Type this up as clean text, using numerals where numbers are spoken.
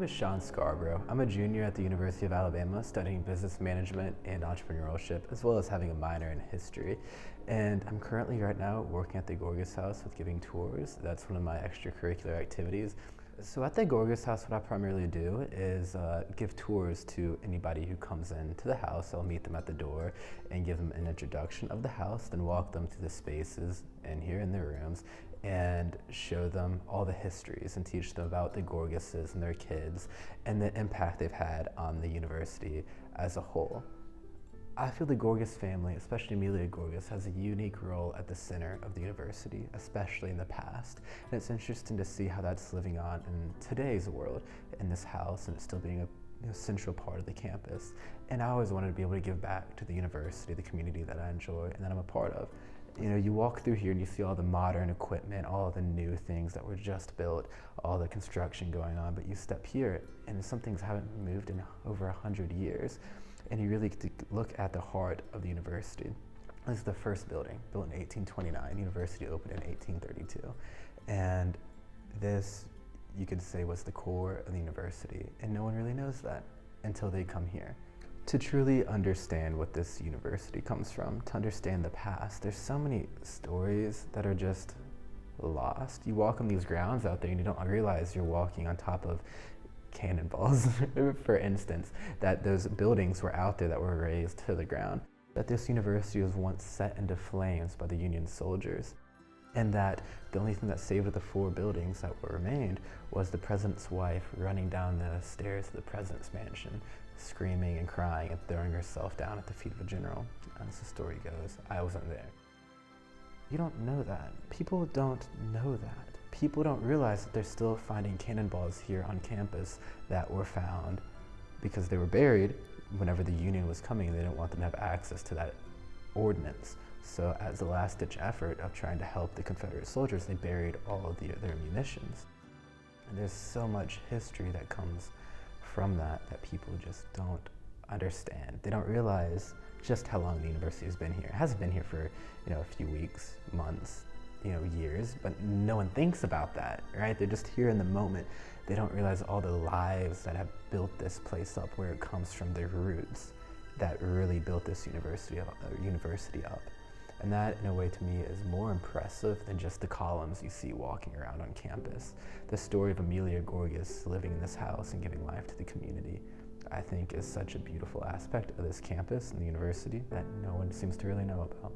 name is Sean Scarborough. I'm a junior at the University of Alabama studying business management and entrepreneurship, as well as having a minor in history. And I'm currently right now working at the Gorgas House with giving tours. That's one of my extracurricular activities. So at the Gorgas House, what I primarily do is give tours to anybody who comes into the house. I'll meet them at the door and give them an introduction of the house, then walk them to the spaces in here in the rooms and show them all the histories and teach them about the Gorgases and their kids and the impact they've had on the university as a whole. I feel the Gorgas family, especially Amelia Gorgas, has a unique role at the center of the university, especially in the past. And it's interesting to see how that's living on in today's world, in this house, and it's still being a central part of the campus. And I always wanted to be able to give back to the university, the community that I enjoy and that I'm a part of. You know, you walk through here and you see all the modern equipment, all the new things that were just built, all the construction going on, but you step here and some things haven't moved in over 100 years. And you really get to look at the heart of the university. This is the first building, built in 1829. University opened in 1832. And this, you could say, was the core of the university. And no one really knows that until they come here. To truly understand what this university comes from, to understand the past, there's so many stories that are just lost. You walk on these grounds out there and you don't realize you're walking on top of cannonballs, for instance, that those buildings were out there that were razed to the ground, that this university was once set into flames by the Union soldiers, and that the only thing that saved the 4 buildings that were remained was the president's wife running down the stairs to the president's mansion, screaming and crying and throwing herself down at the feet of a general. As the story goes, I wasn't there. You don't know that. People don't know that. People don't realize that they're still finding cannonballs here on campus that were found because they were buried whenever the Union was coming and they didn't want them to have access to that ordnance. So as a last-ditch effort of trying to help the Confederate soldiers, they buried all of their munitions. And there's so much history that comes from that people just don't understand. They don't realize just how long the university has been here. It hasn't been here for a few weeks, months, years, but no one thinks about that, right? They're just here in the moment. They don't realize all the lives that have built this place up, where it comes from, their roots that really built this university up. And that, in a way, to me, is more impressive than just the columns you see walking around on campus. The story of Amelia Gorgas living in this house and giving life to the community, I think, is such a beautiful aspect of this campus and the university that no one seems to really know about.